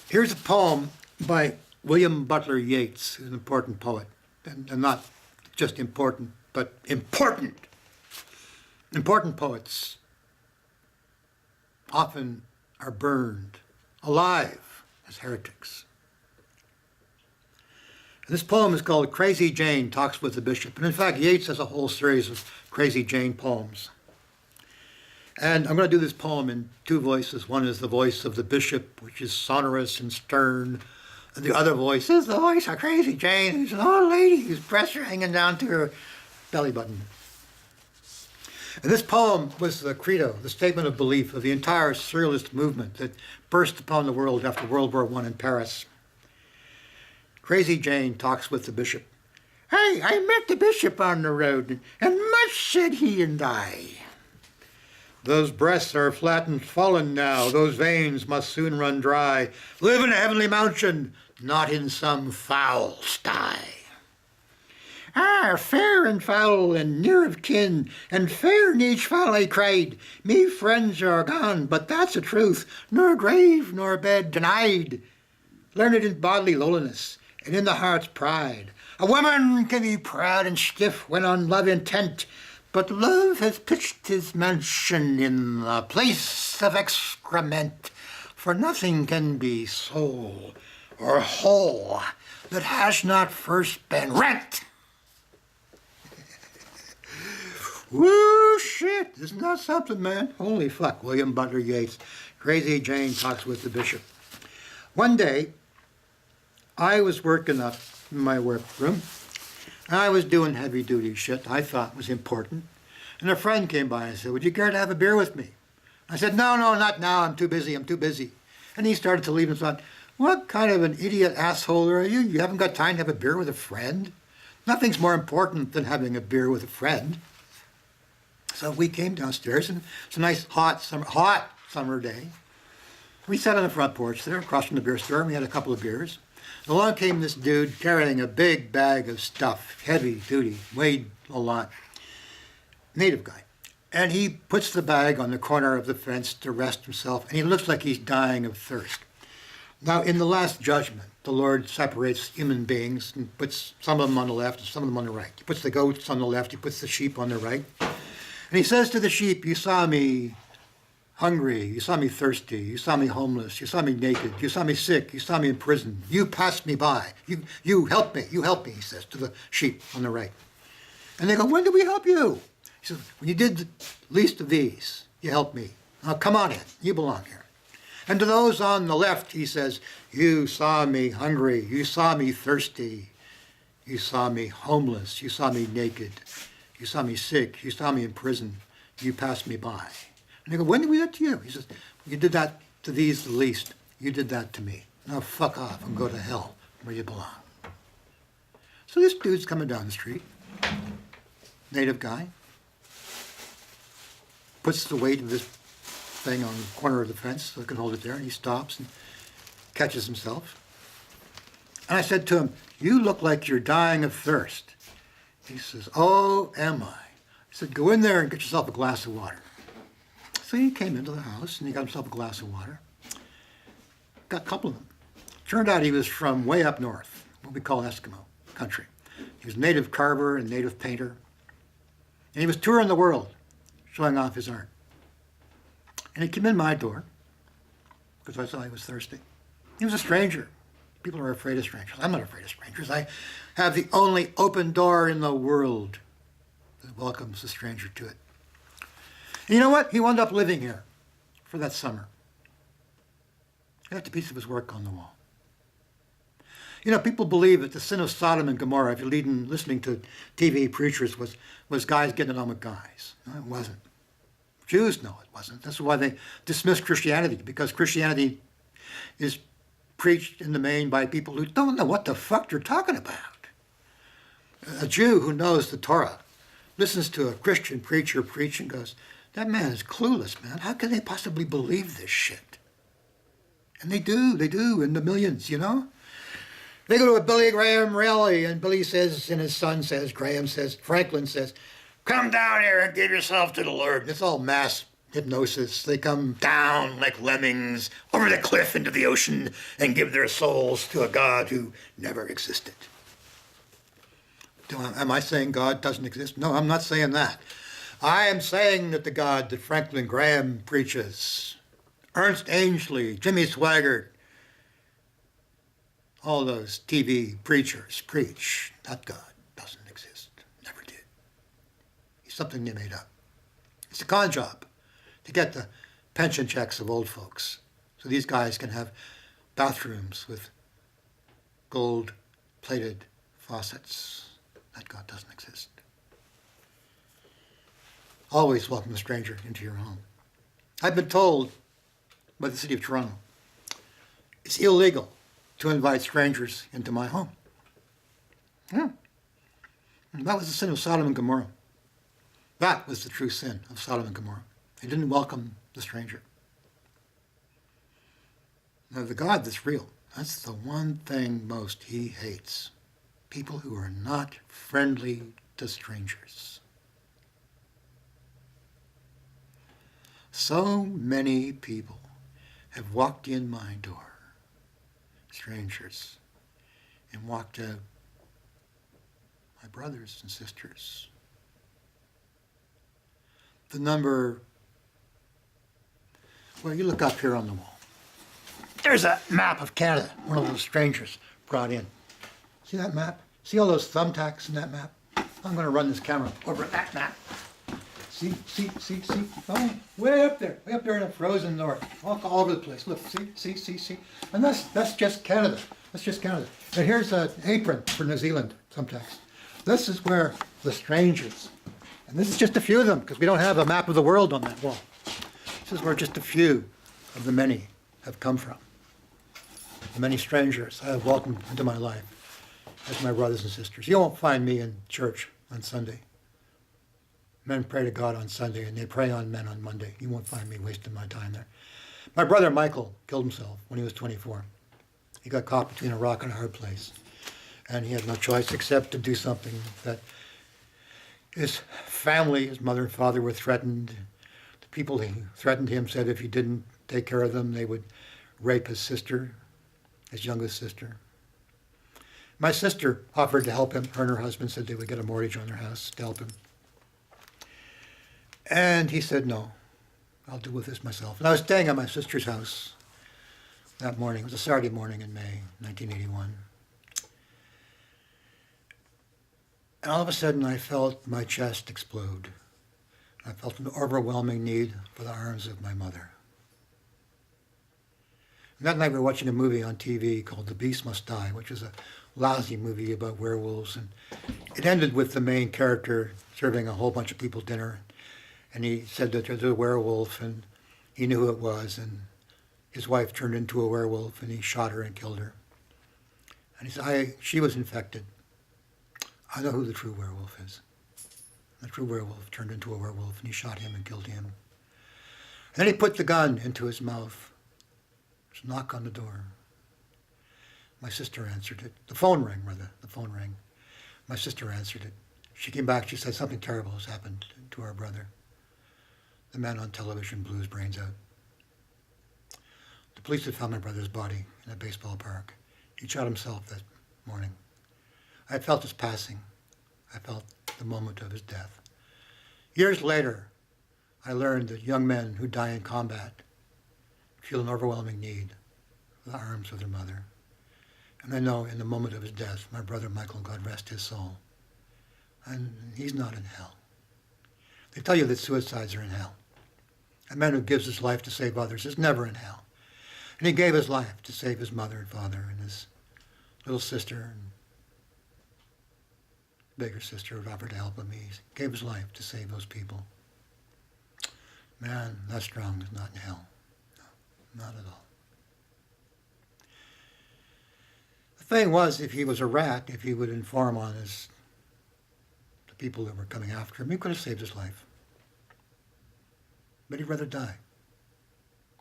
Here's a poem by William Butler Yeats, who's an important poet, and not just important, but important. Important poets often are burned alive as heretics. And this poem is called Crazy Jane Talks with the Bishop. And in fact, Yeats has a whole series of Crazy Jane poems. And I'm going to do this poem in two voices. One is the voice of the bishop, which is sonorous and stern. And the other voice is the voice of Crazy Jane, who's an old lady whose breasts are hanging down to her belly button. And this poem was the credo, the statement of belief of the entire surrealist movement that burst upon the world after World War I in Paris. Crazy Jane talks with the bishop. "Hey, I met the bishop on the road, and much said he and I. Those breasts are flat and fallen now, those veins must soon run dry. Live in a heavenly mountain, not in some foul sty. Ah, fair and foul and near of kin, and fair in each foul I cried, me friends are gone, but that's a truth, nor grave nor bed denied. Learned in bodily lowliness, and in the heart's pride. A woman can be proud and stiff when on love intent, but love has pitched his mansion in the place of excrement, for nothing can be soul or whole that has not first been rent." Woo, shit, isn't that something, man? Holy fuck, William Butler Yeats. Crazy Jane Talks with the Bishop. One day, I was working up in my workroom. I was doing heavy-duty shit I thought was important. And a friend came by and said, "Would you care to have a beer with me?" I said, no, not now. I'm too busy. And he started to leave and thought, what kind of an idiot asshole are you? You haven't got time to have a beer with a friend? Nothing's more important than having a beer with a friend. So we came downstairs, and it's a nice hot summer day. We sat on the front porch there, across from the beer store, and we had a couple of beers. Along came this dude carrying a big bag of stuff, heavy duty, weighed a lot. Native guy. And he puts the bag on the corner of the fence to rest himself, and he looks like he's dying of thirst. Now, in the Last Judgment, the Lord separates human beings and puts some of them on the left and some of them on the right. He puts the goats on the left, he puts the sheep on the right. And he says to the sheep, "You saw me hungry, you saw me thirsty, you saw me homeless, you saw me naked, you saw me sick, you saw me in prison. You passed me by. You helped me, he says to the sheep on the right. And they go, "When did we help you?" He says, "When you did the least of these, you helped me. Now come on in, you belong here." And to those on the left, he says, "You saw me hungry, you saw me thirsty, you saw me homeless, you saw me naked, you saw me sick, you saw me in prison, you passed me by." And they go, "When did we do that to you?" He says, "You did that to these the least. You did that to me. Now fuck off and go to hell where you belong." So this dude's coming down the street, native guy, puts the weight of this thing on the corner of the fence so he can hold it there, and he stops and catches himself. And I said to him, "You look like you're dying of thirst." He says, "Oh, am I?" I said, "Go in there and get yourself a glass of water." So he came into the house and he got himself a glass of water. Got a couple of them. Turned out he was from way up north, what we call Eskimo country. He was a native carver and native painter. And he was touring the world, showing off his art. And he came in my door, because I saw he was thirsty. He was a stranger. People are afraid of strangers. I'm not afraid of strangers. I have the only open door in the world that welcomes the stranger to it. And you know what? He wound up living here for that summer. He left a piece of his work on the wall. You know, people believe that the sin of Sodom and Gomorrah, if you're listening to TV preachers, was guys getting on with guys. No, it wasn't. Jews know it wasn't. That's why they dismiss Christianity, because Christianity is preached in the main by people who don't know what the fuck you're talking about. A Jew who knows the Torah listens to a Christian preacher preach and goes, "That man is clueless, man. How can they possibly believe this shit?" And they do in the millions, you know? They go to a Billy Graham rally, and Billy says, and his son says, Graham says, Franklin says, "Come down here and give yourself to the Lord." And it's all mass hypnosis. They come down like lemmings over the cliff into the ocean and give their souls to a God who never existed. Am I saying God doesn't exist? No, I'm not saying that. I am saying that the God that Franklin Graham preaches, Ernst Ainsley, Jimmy Swaggart, all those TV preachers preach, that God doesn't exist, never did. He's something they made up. It's a con job to get the pension checks of old folks so these guys can have bathrooms with gold-plated faucets. That God doesn't exist. Always welcome a stranger into your home. I've been told by the city of Toronto it's illegal to invite strangers into my home. Yeah. And that was the sin of Sodom and Gomorrah. That was the true sin of Sodom and Gomorrah. They didn't welcome the stranger. Now, the God that's real, that's the one thing most he hates. People who are not friendly to strangers. So many people have walked in my door, strangers, and walked out, my brothers and sisters. The number, well, you look up here on the wall. There's a map of Canada, one of those strangers brought in. See that map? See all those thumbtacks in that map? I'm going to run this camera over that map. See? Oh, way up there in the frozen north, all over the place. Look, see. And that's just Canada. That's just Canada. And here's an apron for New Zealand thumbtacks. This is where the strangers, and this is just a few of them because we don't have a map of the world on that wall. This is where just a few of the many have come from. The many strangers I have welcomed into my life as my brothers and sisters. You won't find me in church on Sunday. Men pray to God on Sunday, and they prey on men on Monday. You won't find me wasting my time there. My brother Michael killed himself when he was 24. He got caught between a rock and a hard place, and he had no choice except to do something that his family, his mother and father, were threatened. The people who threatened him said if he didn't take care of them, they would rape his sister, his youngest sister. My sister offered to help him. Her and her husband said they would get a mortgage on their house to help him. And he said, no, I'll deal with this myself. And I was staying at my sister's house that morning. It was a Saturday morning in May 1981. And all of a sudden, I felt my chest explode. I felt an overwhelming need for the arms of my mother. And that night, we were watching a movie on TV called The Beast Must Die, which is a lousy movie about werewolves. And it ended with the main character serving a whole bunch of people dinner. And he said that there's a werewolf, and he knew who it was, and his wife turned into a werewolf, and he shot her and killed her. And he said, she was infected. I know who the true werewolf is. The true werewolf turned into a werewolf, and he shot him and killed him. And then he put the gun into his mouth. There's a knock on the door. My sister answered it. The phone rang. My sister answered it. She came back, she said, something terrible has happened to our brother. The man on television blew his brains out. The police had found my brother's body in a baseball park. He shot himself that morning. I felt his passing. I felt the moment of his death. Years later, I learned that young men who die in combat feel an overwhelming need for the arms of their mother. And I know in the moment of his death, my brother Michael, God rest his soul, and he's not in hell. They tell you that suicides are in hell. A man who gives his life to save others is never in hell. And he gave his life to save his mother and father and his little sister and bigger sister who offered to help him. He gave his life to save those people. Man, that strong is not in hell. No, not at all. The thing was, if he was a rat, if he would inform on the people that were coming after him, he could have saved his life. But he'd rather die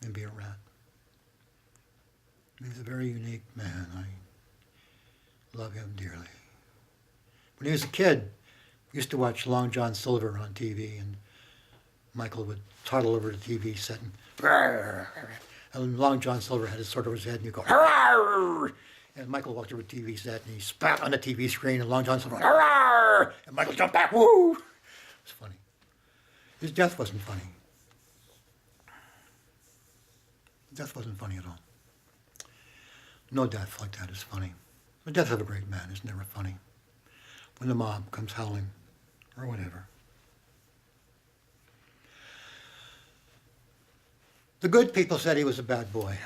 than be a rat. He's a very unique man. I love him dearly. When he was a kid, we used to watch Long John Silver on TV, and Michael would toddle over to the TV set and Long John Silver had his sword over his head and he'd go, "Hurrah!" And Michael walked over to the TV set and he spat on the TV screen and Long John Silver went, "Hurrah!" And Michael jumped back, "Woo!" It was funny. His death wasn't funny. Death wasn't funny at all. No death like that is funny. The death of a great man is never funny. When the mob comes howling or whatever. The good people said he was a bad boy.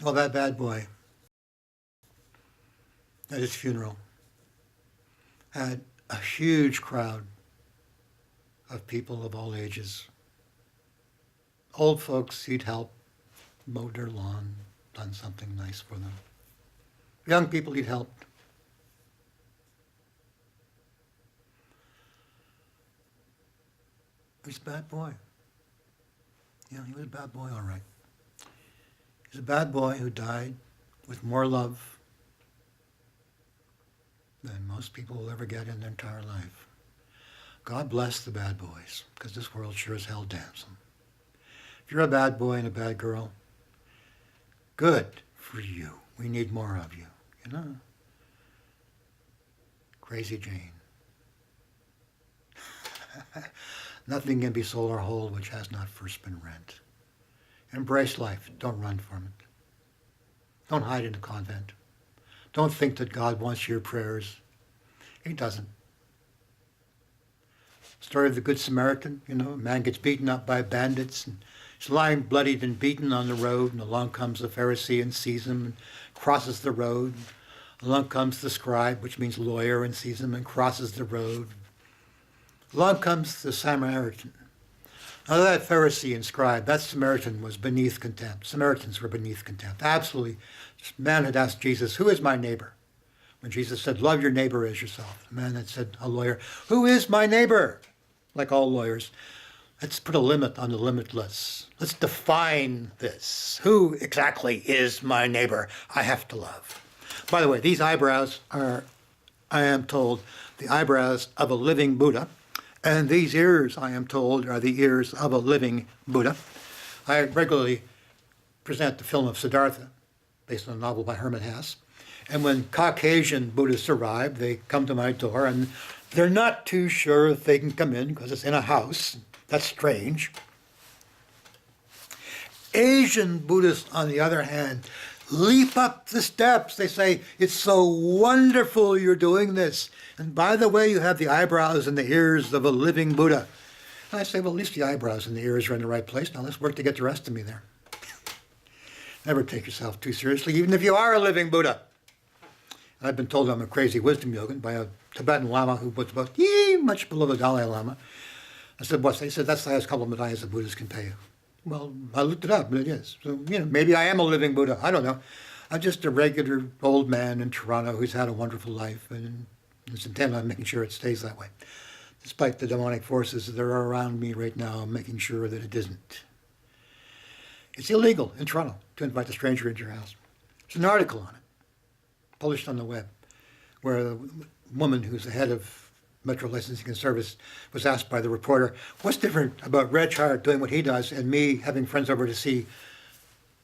Well, that bad boy at his funeral had a huge crowd of people of all ages. Old folks he'd helped, mowed their lawn, done something nice for them. Young people he'd helped. He was a bad boy. Yeah, he was a bad boy, all right. He was a bad boy who died with more love than most people will ever get in their entire life. God bless the bad boys, because this world sure as hell damns them. If you're a bad boy and a bad girl, good for you. We need more of you, you know? Crazy Jane. Nothing can be sold or whole which has not first been rent. Embrace life. Don't run from it. Don't hide in a convent. Don't think that God wants your prayers. He doesn't. Story of the Good Samaritan, you know, a man gets beaten up by bandits and he's lying bloodied and beaten on the road, and along comes the Pharisee and sees him and crosses the road. Along comes the scribe, which means lawyer, and sees him and crosses the road. Along comes the Samaritan. Now that Pharisee and scribe, that Samaritan was beneath contempt. Samaritans were beneath contempt. Absolutely. This man had asked Jesus, "Who is my neighbor?" When Jesus said, "Love your neighbor as yourself." The man had said, a lawyer, "Who is my neighbor?" Like all lawyers, let's put a limit on the limitless. Let's define this. Who exactly is my neighbor I have to love? By the way, these eyebrows are, I am told, the eyebrows of a living Buddha. And these ears, I am told, are the ears of a living Buddha. I regularly present the film of Siddhartha, based on a novel by Hermann Hesse. And when Caucasian Buddhists arrive, they come to my door, and they're not too sure if they can come in because it's in a house. That's strange. Asian Buddhists, on the other hand, leap up the steps. They say, "It's so wonderful you're doing this. And by the way, you have the eyebrows and the ears of a living Buddha." And I say, well, at least the eyebrows and the ears are in the right place. Now let's work to get the rest of me there. Never take yourself too seriously, even if you are a living Buddha. I've been told I'm a crazy wisdom yogin by a Tibetan Lama who was about much below the Dalai Lama. I said, what's that? He said, "That's the highest compliment I as a Buddhist can pay you." Well, I looked it up, and it is. So, maybe I am a living Buddha. I don't know. I'm just a regular old man in Toronto who's had a wonderful life, and is intent on making sure it stays that way. Despite the demonic forces that are around me right now, I'm making sure that it isn't. It's illegal in Toronto to invite a stranger into your house. There's an article on it, published on the web, where a woman who's the head of Metro Licensing and Service was asked by the reporter, "What's different about Reg Hart doing what he does and me having friends over to see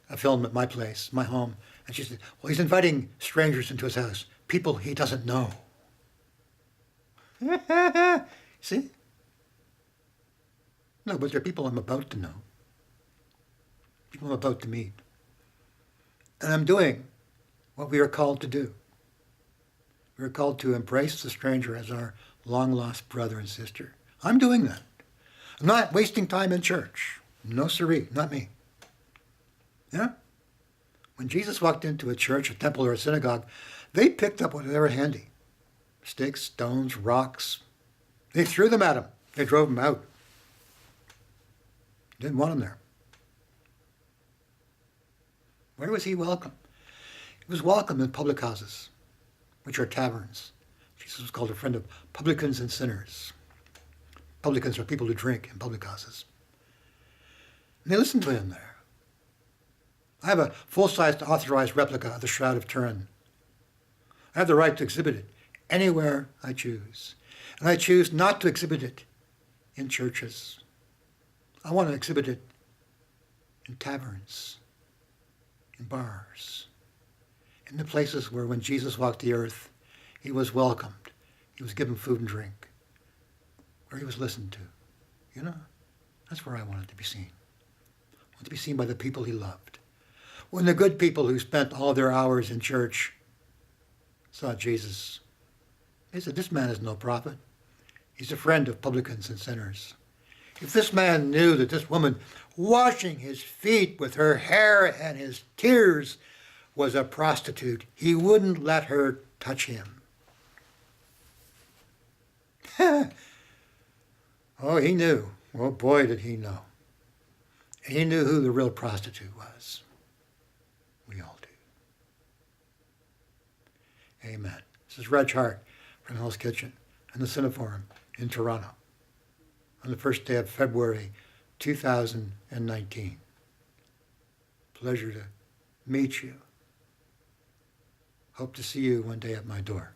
a film at my place, my home?" And she said, "Well, he's inviting strangers into his house, people he doesn't know." See? No, but they're people I'm about to know. People I'm about to meet. And I'm doing what we are called to do. We are called to embrace the stranger as our long-lost brother and sister. I'm doing that. I'm not wasting time in church. No siree, not me. Yeah? When Jesus walked into a church, a temple, or a synagogue, they picked up whatever handy. Sticks, stones, rocks. They threw them at him. They drove him out. Didn't want him there. Where was he welcome? He was welcome in public houses, which are taverns. Jesus was called a friend of publicans and sinners. Publicans are people who drink in public houses. And they listened to him there. I have a full-sized authorized replica of the Shroud of Turin. I have the right to exhibit it anywhere I choose. And I choose not to exhibit it in churches. I want to exhibit it in taverns, in bars, in the places where when Jesus walked the earth, he was welcomed. He was given food and drink, where he was listened to. You know, that's where I wanted to be seen. I want to be seen by the people he loved. When the good people who spent all their hours in church saw Jesus, they said, this man is no prophet. He's a friend of publicans and sinners. If this man knew that this woman washing his feet with her hair and his tears was a prostitute, he wouldn't let her touch him. Oh, he knew. Oh, boy, did he know. He knew who the real prostitute was. We all do. Amen. This is Reg Hart from Hell's Kitchen and the Cineforum in Toronto on the first day of February 2019. Pleasure to meet you. Hope to see you one day at my door.